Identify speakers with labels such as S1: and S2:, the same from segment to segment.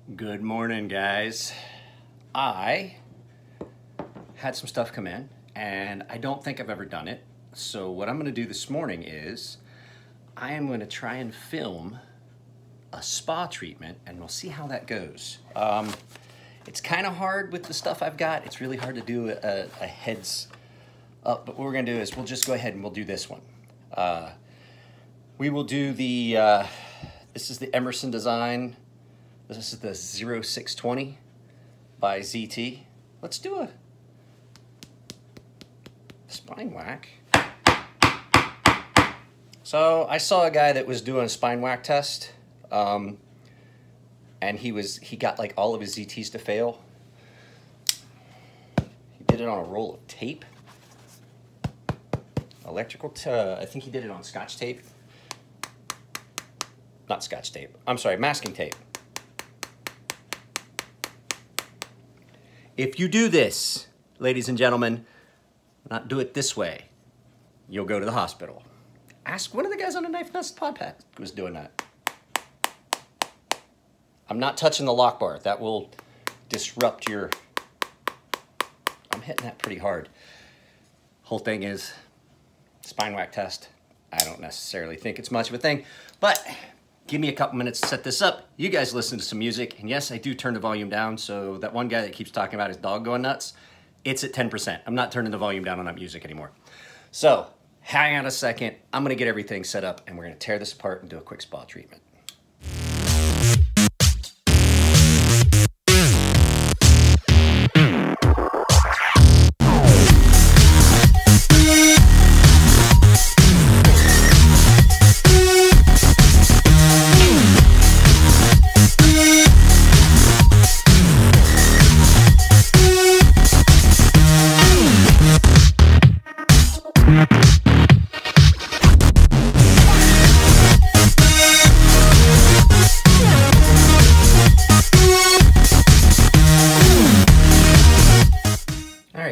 S1: Good morning, guys. I had some stuff come in and I don't think I've ever done it. So what I'm going to do this morning is I am going to try and film a spa treatment and we'll see how that goes. It's kind of hard with the stuff I've got. It's really hard to do a heads up, but what we're going to do is we'll just go ahead and we'll do this one. We will do the, this is the Emerson design. This is the 0620 by ZT. Let's do a spine whack. So I saw a guy that was doing a spine whack test, and he got like all of his ZTs to fail. He did it on a roll of tape, I think he did it on Scotch tape. Not Scotch tape. I'm sorry, masking tape. If you do this, ladies and gentlemen, not do it this way, you'll go to the hospital. Ask one of the guys on the Knife Nest podcast was doing that. I'm not touching the lock bar. That will disrupt your... I'm hitting that pretty hard. Whole thing is spine whack test. I don't necessarily think it's much of a thing, but give me a couple minutes to set this up. You guys listen to some music, and yes, I do turn the volume down, so that one guy that keeps talking about his dog going nuts, it's at 10%. I'm not turning the volume down on that music anymore. So, hang on a second. I'm gonna get everything set up, and we're gonna tear this apart and do a quick spa treatment.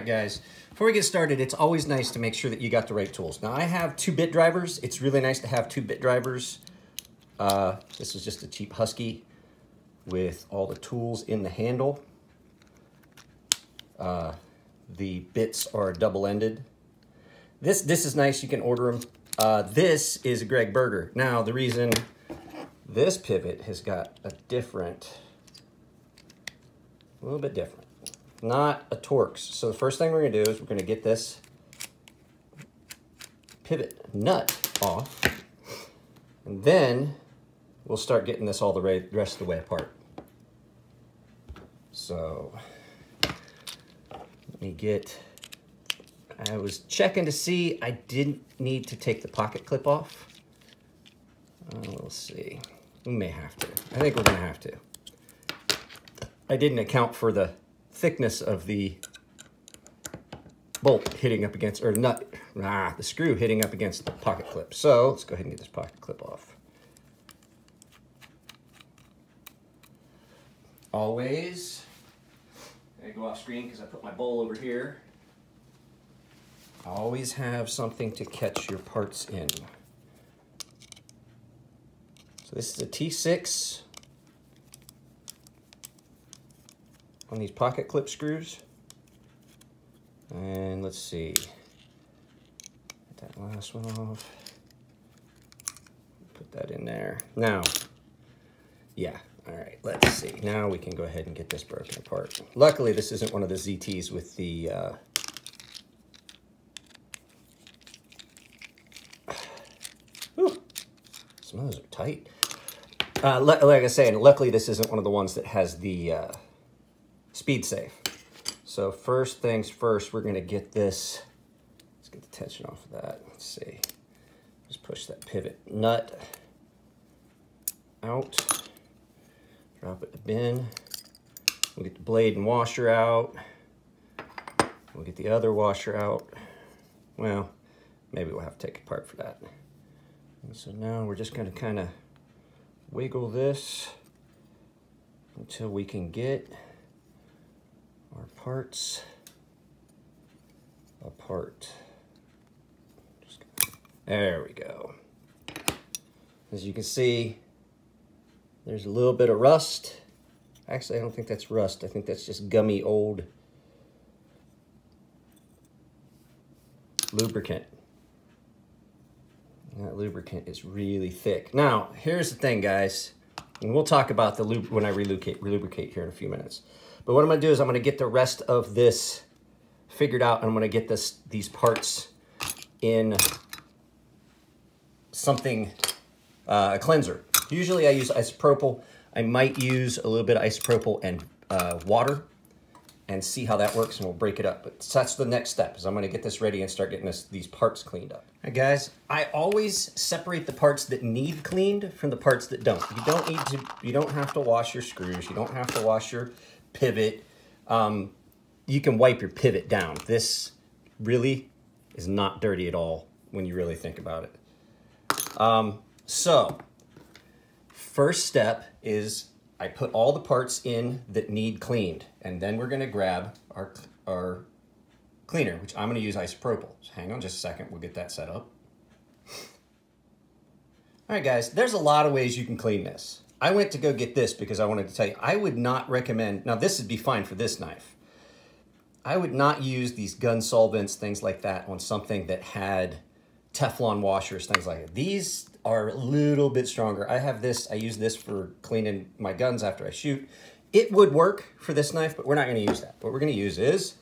S1: Guys, before we get started, it's always nice to make sure that you got the right tools. Now I have 2-bit drivers. It's really nice to have 2-bit drivers. This is just a cheap Husky with all the tools in the handle. The bits are double-ended. This is nice. You can order them. This is a Greg Berger. Now the reason this pivot has got a little bit different. Not a Torx. So the first thing we're gonna do is we're gonna get this pivot nut off, and then we'll start getting this all the rest of the way apart. So let me I was checking to see I didn't need to take the pocket clip off. We'll see. We may have to. I think we're gonna have to. I didn't account for the thickness of the bolt hitting up against, or nut, the screw hitting up against the pocket clip. So let's go ahead and get this pocket clip off. Always, I go off screen because I put my bowl over here. Always have something to catch your parts in. So this is a T6. On these pocket clip screws. And let's see. Get that last one off. Put that in there. Now, yeah, all right, let's see. Now we can go ahead and get this broken apart. Luckily, this isn't one of the ZTs with the, some of those are tight. Like I say, luckily this isn't one of the ones that has the, speed safe. So first things first, we're gonna get this, let's get the tension off of that. Let's see, just push that pivot nut out, drop it in the bin. We'll get the blade and washer out. We'll get the other washer out. Well, maybe we'll have to take it apart for that. And so now we're just gonna kind of wiggle this until we can get our parts apart. There we go. As you can see, there's a little bit of rust. Actually, I don't think that's rust. I think that's just gummy old lubricant. That lubricant is really thick. Now, here's the thing, guys. And we'll talk about the lube when I relubricate here in a few minutes. But what I'm gonna do is I'm gonna get the rest of this figured out, and I'm gonna get these parts in something, a cleanser. Usually I use isopropyl. I might use a little bit of isopropyl and water and see how that works, and we'll break it up. But that's the next step, is I'm gonna get this ready and start getting these parts cleaned up. All right, guys, I always separate the parts that need cleaned from the parts that don't. You don't have to wash your screws. You don't have to wash your pivot. You can wipe your pivot down. This really is not dirty at all when you really think about it. So, first step is I put all the parts in that need cleaned, and then we're gonna grab our cleaner, which I'm gonna use isopropyl. So hang on just a second, we'll get that set up. All right, guys, there's a lot of ways you can clean this. I went to go get this because I wanted to tell you, I would not recommend, now this would be fine for this knife. I would not use these gun solvents, things like that, on something that had Teflon washers, things like that. These are a little bit stronger. I have this, I use this for cleaning my guns after I shoot. It would work for this knife, but we're not gonna use that. What we're gonna use is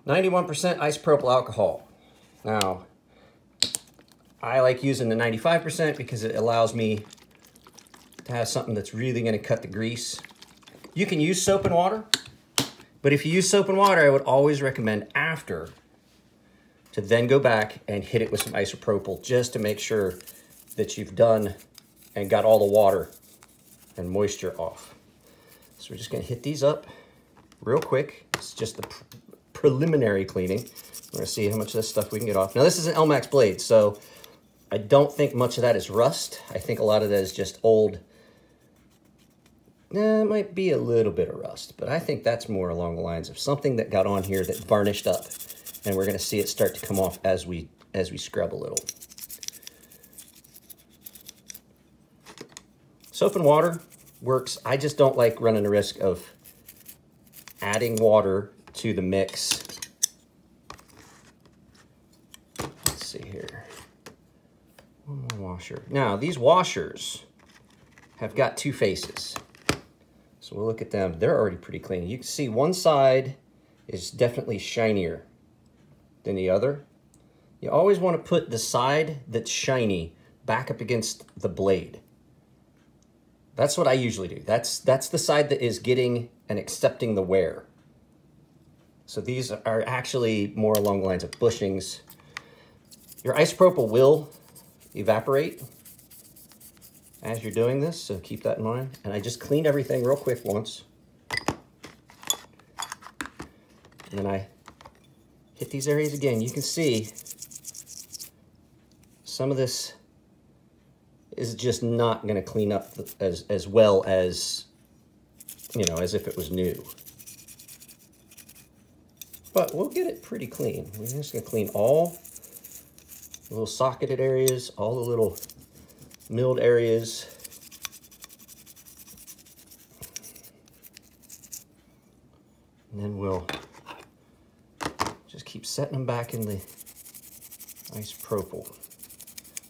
S1: 91% isopropyl alcohol. Now, I like using the 95% because it allows me to have something that's really gonna cut the grease. You can use soap and water, but if you use soap and water, I would always recommend after to then go back and hit it with some isopropyl just to make sure that you've done and got all the water and moisture off. So we're just gonna hit these up real quick. It's just the preliminary cleaning. We're gonna see how much of this stuff we can get off. Now this is an Elmax blade, so I don't think much of that is rust. I think a lot of that is just old. It might be a little bit of rust, but I think that's more along the lines of something that got on here that varnished up. And we're gonna see it start to come off as we scrub a little. Soap and water works. I just don't like running the risk of adding water to the mix. Let's see here. One more washer. Now, these washers have got two faces. So we'll look at them. They're already pretty clean. You can see one side is definitely shinier than the other. You always want to put the side that's shiny back up against the blade. That's what I usually do. That's the side that is getting and accepting the wear. So these are actually more along the lines of bushings. Your isopropyl will evaporate as you're doing this, so keep that in mind. And I just cleaned everything real quick once. And then I hit these areas again. You can see some of this is just not going to clean up as well as, you know, as if it was new. But we'll get it pretty clean. We're just going to clean all the little socketed areas, all the little milled areas. And then we'll just keep setting them back in the isopropyl.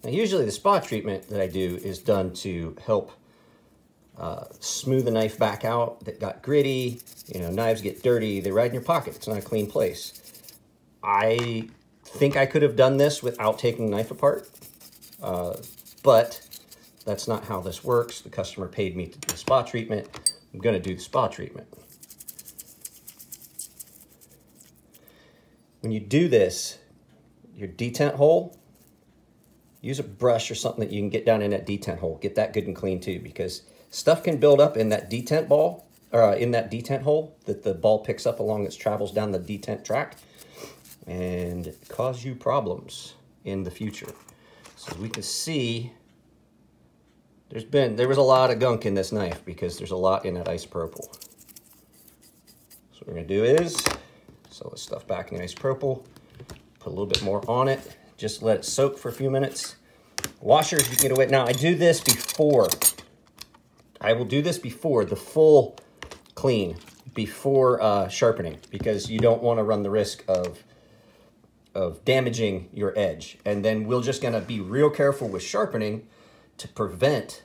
S1: Now, usually the spa treatment that I do is done to help smooth the knife back out that got gritty. You know, knives get dirty, they ride in your pocket. It's not a clean place. I think I could have done this without taking the knife apart, but that's not how this works. The customer paid me to do the spa treatment. I'm gonna do the spa treatment. When you do this, your detent hole, use a brush or something that you can get down in that detent hole. Get that good and clean too, because stuff can build up in that detent ball, or in that detent hole that the ball picks up along its travels down the detent track and cause you problems in the future. So we can see there was a lot of gunk in this knife because there's a lot in that isopropyl. So what we're gonna do is sew this stuff back in the isopropyl, put a little bit more on it, just let it soak for a few minutes. Washers, you can get away. Now I do this before. I will do this before the full clean before sharpening, because you don't want to run the risk of damaging your edge. And then we're just gonna be real careful with sharpening to prevent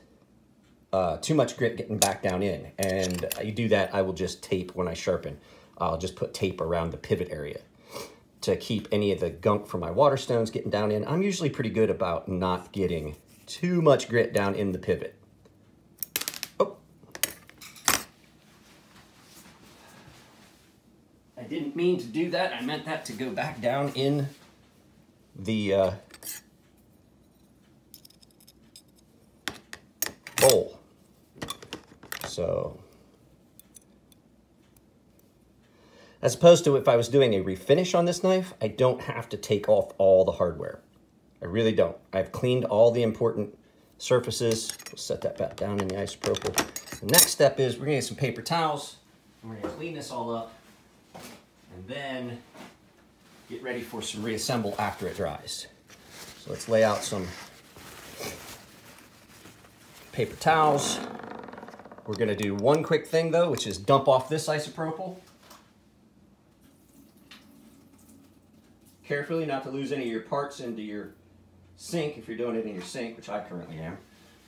S1: too much grit getting back down in. And you do that, I will just tape when I sharpen. I'll just put tape around the pivot area to keep any of the gunk from my water stones getting down in. I'm usually pretty good about not getting too much grit down in the pivot. Oh. I didn't mean to do that. I meant that to go back down in the bowl. So, as opposed to if I was doing a refinish on this knife, I don't have to take off all the hardware. I really don't. I've cleaned all the important surfaces. We'll set that back down in the isopropyl. The next step is we're gonna get some paper towels. We're gonna clean this all up and then get ready for some reassemble after it dries. So let's lay out some paper towels. We're gonna do one quick thing though, which is dump off this isopropyl. Carefully not to lose any of your parts into your sink if you're doing it in your sink, which I currently am.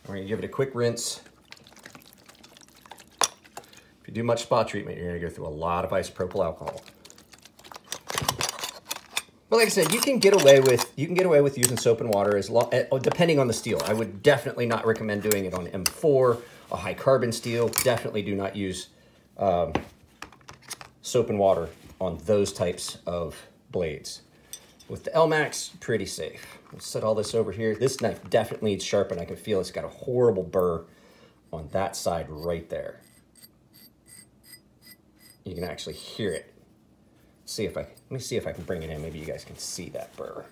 S1: We're gonna give it a quick rinse. If you do much spa treatment, you're gonna go through a lot of isopropyl alcohol. But like I said, you can get away with using soap and water as long, depending on the steel. I would definitely not recommend doing it on M4, a high carbon steel. Definitely do not use soap and water on those types of blades. With the LMAX, pretty safe. Let's set all this over here. This knife definitely needs sharpened. I can feel it's got a horrible burr on that side right there. You can actually hear it. Let me see if I can bring it in. Maybe you guys can see that burr.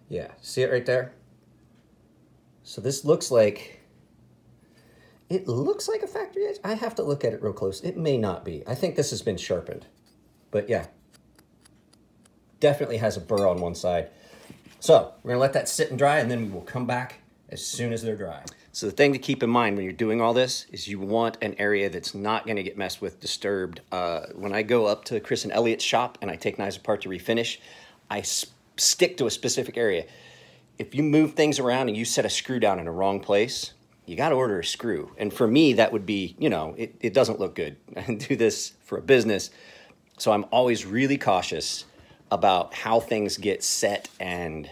S1: Yeah, see it right there? So this looks like, it looks like a factory edge. I have to look at it real close. It may not be. I think this has been sharpened, but yeah. Definitely has a burr on one side. So we're gonna let that sit and dry, and then we will come back as soon as they're dry. So the thing to keep in mind when you're doing all this is you want an area that's not gonna get messed with, disturbed. When I go up to Chris and Elliot's shop and I take knives apart to refinish, I stick to a specific area. If you move things around and you set a screw down in the wrong place, you gotta order a screw. And for me, that would be, you know, it doesn't look good. I do this for a business, so I'm always really cautious about how things get set and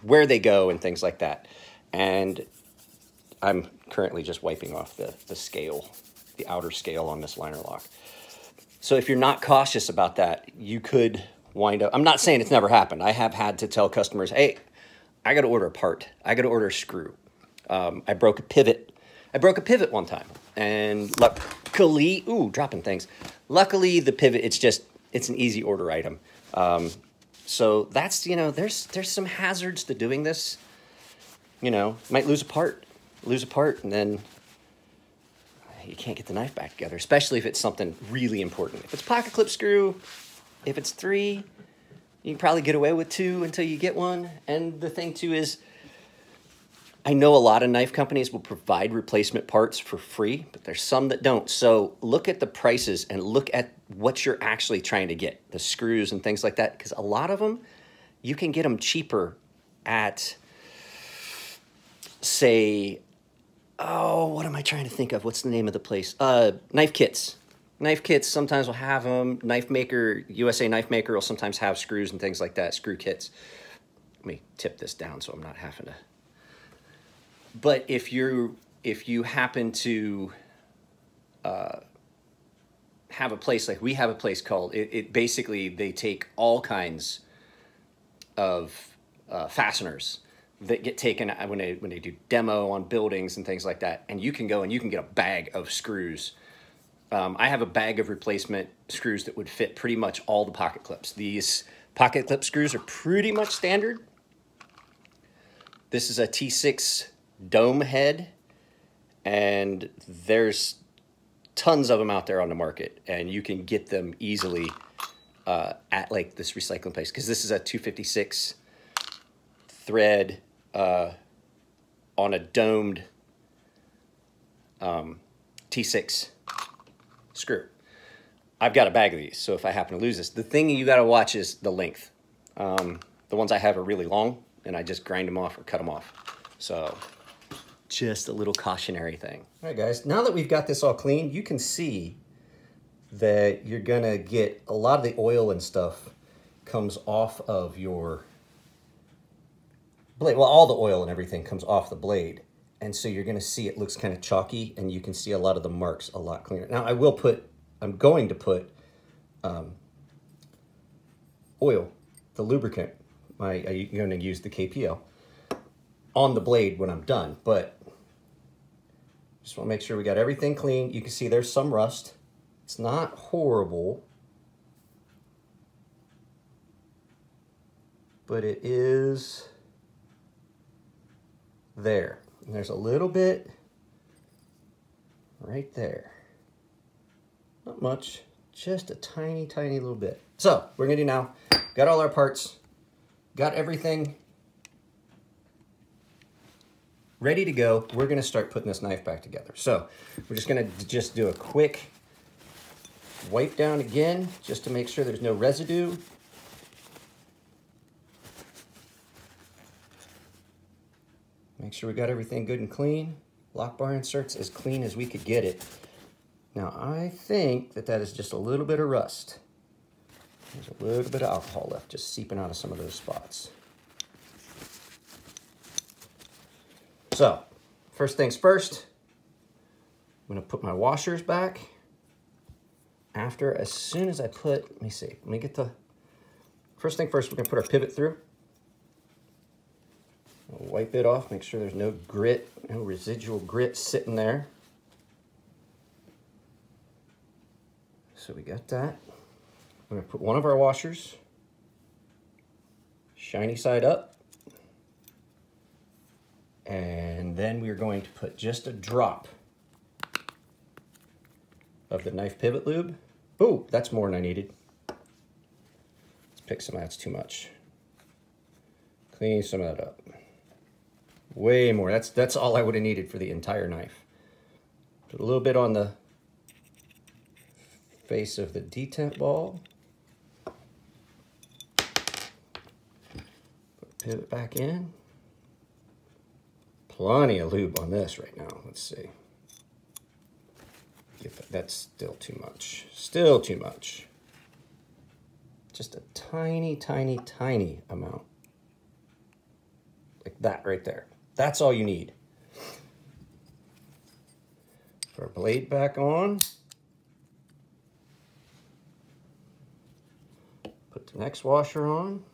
S1: where they go and things like that. And I'm currently just wiping off the scale, the outer scale on this liner lock. So if you're not cautious about that, you could wind up, I'm not saying it's never happened. I have had to tell customers, hey, I gotta order a part. I gotta order a screw. I broke a pivot. I broke a pivot one time, and luckily, ooh, dropping things. Luckily, the pivot, it's an easy order item. So that's, you know, there's some hazards to doing this. You know, might lose a part, and then you can't get the knife back together, especially if it's something really important. If it's pocket clip screw, if it's 3, you can probably get away with 2 until you get one. And the thing too is, I know a lot of knife companies will provide replacement parts for free, but there's some that don't. So look at the prices and look at what you're actually trying to get, the screws and things like that, because a lot of them, you can get them cheaper at, say, oh, what am I trying to think of? What's the name of the place? Knife kits. Knife kits sometimes will have them. Knife maker, USA Knife Maker will sometimes have screws and things like that, screw kits. Let me tip this down so I'm not having to. But if you happen to have a place like we have a place called, it basically, they take all kinds of fasteners that get taken when they do demo on buildings and things like that, and you can go and you can get a bag of screws. I have a bag of replacement screws that would fit pretty much all the pocket clips. These pocket clip screws are pretty much standard. This is a T6 dome head, and there's tons of them out there on the market, and you can get them easily at like this recycling place, because this is a 256 thread on a domed T6 screw. I've got a bag of these, so if I happen to lose this, the thing you got to watch is the length. The ones I have are really long, and I just grind them off or cut them off. So just a little cautionary thing. All right, guys, now that we've got this all clean, you can see that you're gonna get a lot of the oil and stuff comes off of your blade. Well, all the oil and everything comes off the blade. And so you're gonna see it looks kind of chalky, and you can see a lot of the marks a lot cleaner. Now I'm going to put oil, the lubricant, I'm gonna use the KPL, on the blade when I'm done, but just wanna make sure we got everything clean. You can see there's some rust. It's not horrible, but it is there. And there's a little bit right there. Not much, just a tiny, tiny little bit. So we're gonna do now, got all our parts, got everything ready to go. We're gonna start putting this knife back together. So we're just gonna do a quick wipe down again, just to make sure there's no residue. Make sure we got everything good and clean. Lock bar inserts as clean as we could get it. Now I think that is just a little bit of rust. There's a little bit of alcohol left, just seeping out of some of those spots. So, first things first, I'm gonna put my washers back. As soon as I put, let me get the, first thing first, we're gonna put our pivot through. We'll wipe it off, make sure there's no grit, no residual grit sitting there. So we got that. I'm gonna put one of our washers, shiny side up, and then we're going to put just a drop of the knife pivot lube. Oh, that's more than I needed. Let's pick some, that's too much. Clean some of that up. Way more, that's all I would have needed for the entire knife. Put a little bit on the face of the detent ball. Pivot back in. Plenty of lube on this right now. Let's see. That's still too much. Still too much. Just a tiny, tiny, tiny amount. Like that right there. That's all you need. Put our blade back on. Put the next washer on.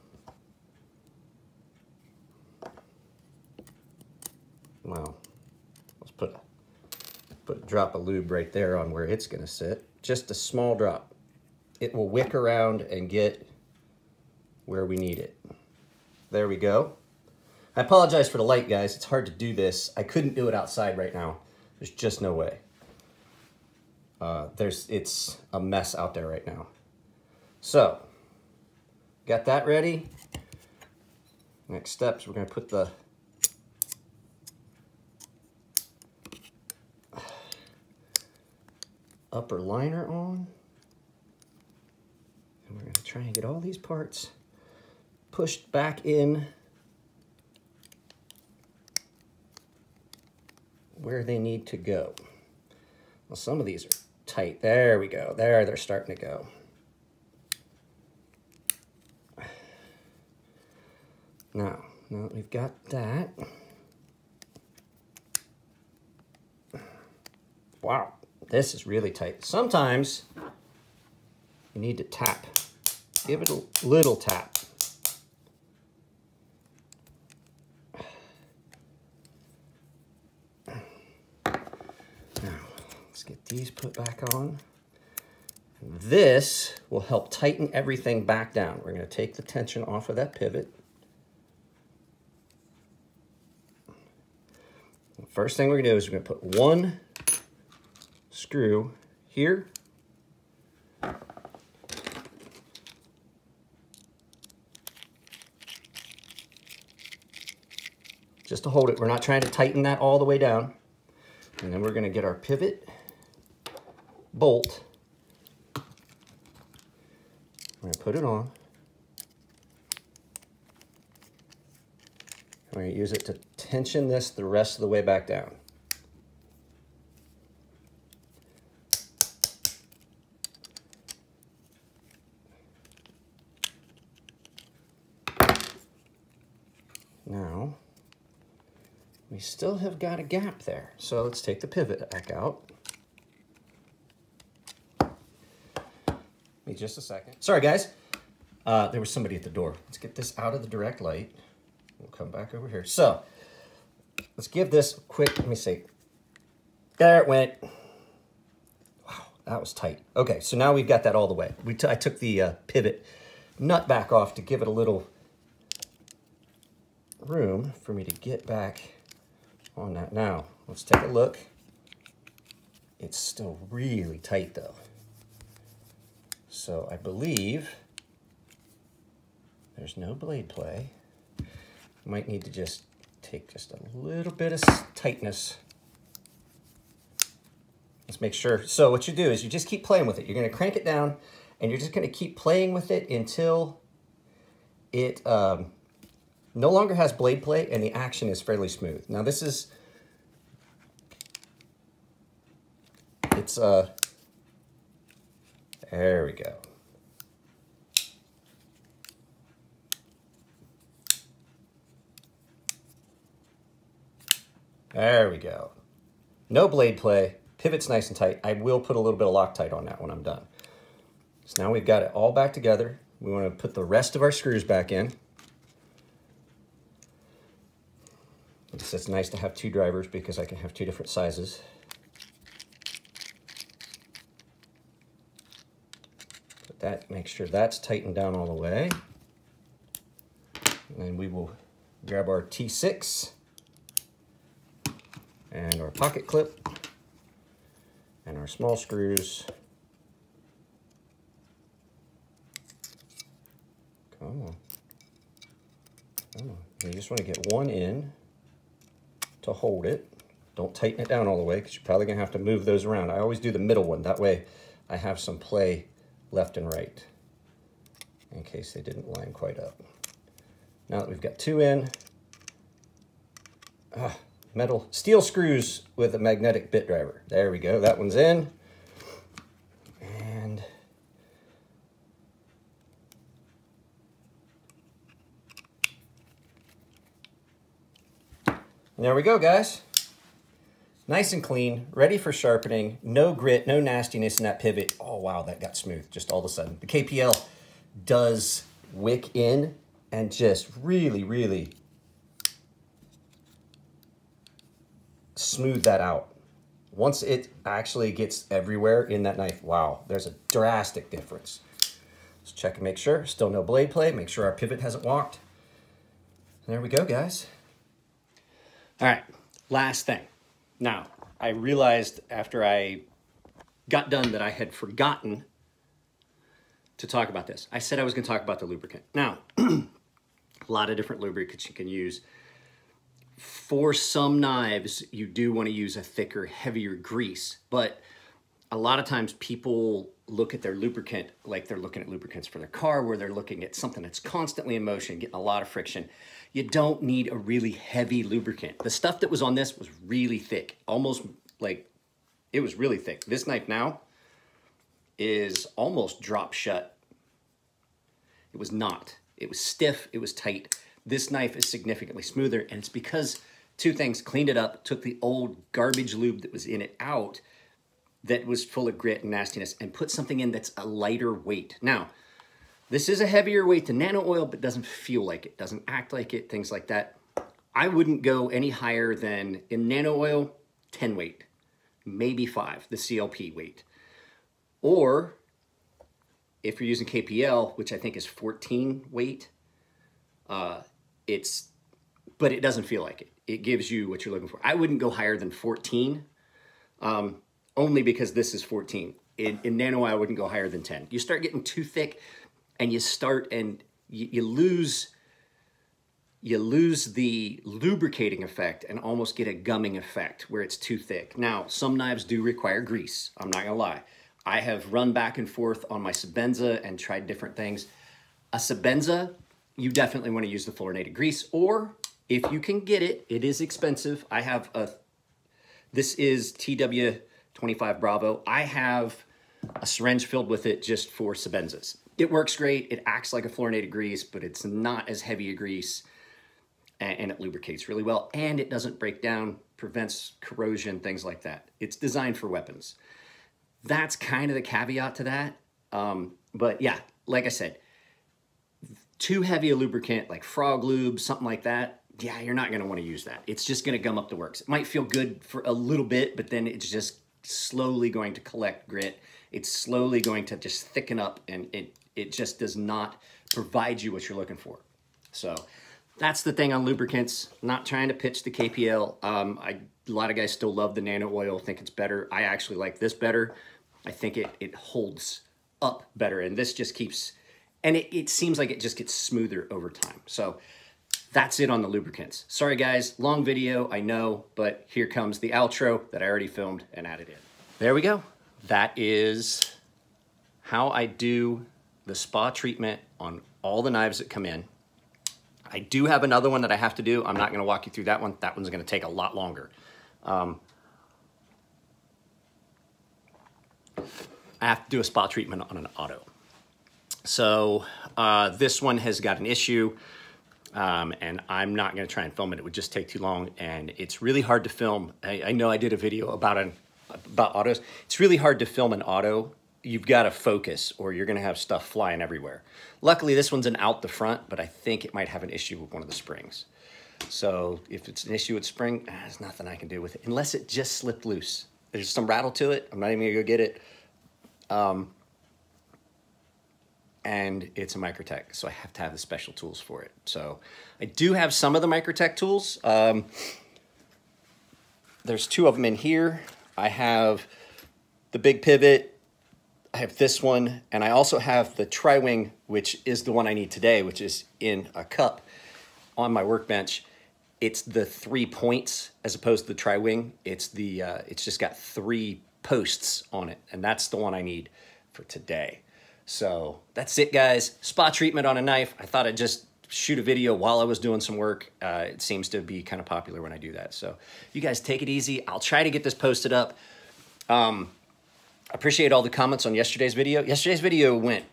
S1: Well, let's put a drop of lube right there on where it's gonna sit. Just a small drop. It will wick around and get where we need it. There we go. I apologize for the light, guys. It's hard to do this. I couldn't do it outside right now. There's just no way. It's a mess out there right now. So, got that ready. Next steps, we're gonna put the upper liner on. And we're gonna try and get all these parts pushed back in where they need to go. Well, some of these are tight. There we go. There, they're starting to go. Now that we've got that. Wow, this is really tight. Sometimes you need to tap. Give it a little tap. Now, let's get these put back on. This will help tighten everything back down. We're going to take the tension off of that pivot. The first thing we're going to do is we're going to put one screw here. Just to hold it. We're not trying to tighten that all the way down. And then we're going to get our pivot bolt. We're going to put it on. We're going to use it to tension this the rest of the way back down. Now, we still have got a gap there. So let's take the pivot back out. Give me just a second. Sorry, guys. There was somebody at the door. Let's get this out of the direct light. We'll come back over here. So let's give this a quick, let me see. There it went. Wow, that was tight. Okay, so now we've got that all the way. I took the pivot nut back off to give it a little room for me to get back on that. Now, let's take a look. It's still really tight though. So I believe there's no blade play. Might need to just take just a little bit of tightness. Let's make sure. So what you do is you just keep playing with it. You're going to crank it down and you're just going to keep playing with it until it no longer has blade play and the action is fairly smooth. Now this is, there we go. There we go. No blade play, pivot's nice and tight. I will put a little bit of Loctite on that when I'm done. So now we've got it all back together. We want to put the rest of our screws back in. It's nice to have two drivers because I can have two different sizes. Put that, make sure that's tightened down all the way. And then we will grab our T6 and our pocket clip and our small screws. Come on. Come on. You just want to get one in to hold it. Don't tighten it down all the way because you're probably going to have to move those around. I always do the middle one. That way I have some play left and right in case they didn't line quite up. Now that we've got two in, metal steel screws with a magnetic bit driver. There we go. That one's in. And there we go, guys. Nice and clean, ready for sharpening. No grit, no nastiness in that pivot. Oh, wow, that got smooth just all of a sudden. The KPL does wick in and just really, really smooth that out. Once it actually gets everywhere in that knife, wow, there's a drastic difference. Let's check and make sure. Still no blade play. Make sure our pivot hasn't walked. There we go, guys. All right, last thing. Now, I realized after I got done that I had forgotten to talk about this. I said I was going to talk about the lubricant. Now, a lot of different lubricants you can use. For some knives, you do want to use a thicker, heavier grease, but a lot of times people look at their lubricant like they're looking at lubricants for their car, where they're looking at something that's constantly in motion, getting a lot of friction. You don't need a really heavy lubricant. The stuff that was on this was really thick, almost like it was really thick. This knife now is almost drop shut. It was not. It was stiff, it was tight. This knife is significantly smoother, and it's because two things: cleaned it up, took the old garbage lube that was in it out that was full of grit and nastiness, and put something in that's a lighter weight. Now, this is a heavier weight than nano oil, but doesn't feel like it, doesn't act like it, things like that. I wouldn't go any higher than, in nano oil, 10 weight, maybe 5, the CLP weight. Or, if you're using KPL, which I think is 14 weight, but it doesn't feel like it. It gives you what you're looking for. I wouldn't go higher than 14, only because this is 14. In nano, I wouldn't go higher than 10. You start getting too thick, and you start and you lose you lose the lubricating effect and almost get a gumming effect where it's too thick. Now, some knives do require grease, I'm not gonna lie. I have run back and forth on my Sebenza and tried different things. A Sebenza, you definitely wanna use the fluorinated grease, or if you can get it, it is expensive. I have this is TW25 Bravo. I have a syringe filled with it just for Sebenzas. It works great, it acts like a fluorinated grease, but it's not as heavy a grease, and it lubricates really well, and it doesn't break down, prevents corrosion, things like that. It's designed for weapons. That's kind of the caveat to that. But yeah, like I said, too heavy a lubricant like Frog Lube, something like that, yeah, you're not gonna wanna use that. It's just gonna gum up the works. It might feel good for a little bit, but then it's just slowly going to collect grit. It's slowly going to just thicken up, and it just does not provide you what you're looking for. So that's the thing on lubricants. Not trying to pitch the KPL. A lot of guys still love the nano oil, think it's better. I actually like this better. I think it holds up better, and this just keeps, and it seems like it just gets smoother over time. So that's it on the lubricants. Sorry guys, long video, I know, but here comes the outro that I already filmed and added in. There we go. That is how I do the spa treatment on all the knives that come in. I do have another one that I have to do. I'm not gonna walk you through that one. That one's gonna take a lot longer. I have to do a spa treatment on an auto. So this one has got an issue, and I'm not gonna try and film it. It would just take too long, and it's really hard to film. I know I did a video about autos. It's really hard to film an auto. You've got to focus, or you're gonna have stuff flying everywhere. Luckily, this one's an out the front, but I think it might have an issue with one of the springs. So if it's an issue with spring, there's nothing I can do with it, unless it just slipped loose. There's some rattle to it. I'm not even gonna go get it. And it's a Microtech, so I have to have the special tools for it. So I do have some of the Microtech tools. There's two of them in here. I have the big pivot, I have this one, and I also have the tri-wing, which is the one I need today, which is in a cup on my workbench. It's the 3 points as opposed to the tri-wing. It's just got 3 posts on it, and that's the one I need for today. So that's it, guys. Spa treatment on a knife. I thought I'd just shoot a video while I was doing some work. It seems to be kind of popular when I do that. So you guys take it easy. I'll try to get this posted up. Appreciate all the comments on yesterday's video. Yesterday's video went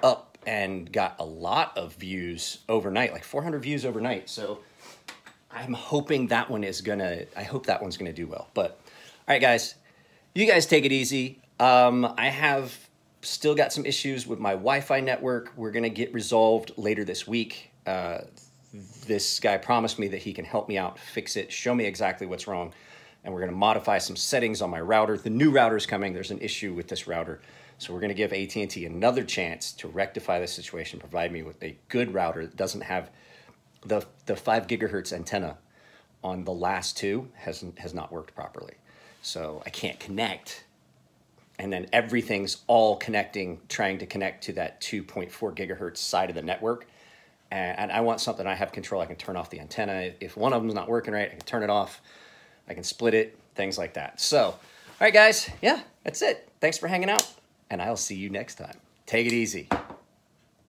S1: up and got a lot of views overnight, like 400 views overnight. So I'm hoping that one is gonna, I hope that one's gonna do well. But all right, guys, you guys take it easy. I have still got some issues with my Wi-Fi network. We're gonna get resolved later this week. This guy promised me that he can help me out, fix it, show me exactly what's wrong. And we're gonna modify some settings on my router. The new router's coming. There's an issue with this router. So we're gonna give AT&T another chance to rectify the situation, provide me with a good router that doesn't have the 5 gigahertz antenna on the last 2 has not worked properly. So I can't connect. And then everything's all connecting, trying to connect to that 2.4 gigahertz side of the network. And I want something I have control. I can turn off the antenna. If one of them's not working right, I can turn it off. I can split it, things like that. So, all right, guys, yeah, that's it. Thanks for hanging out, and I'll see you next time. Take it easy.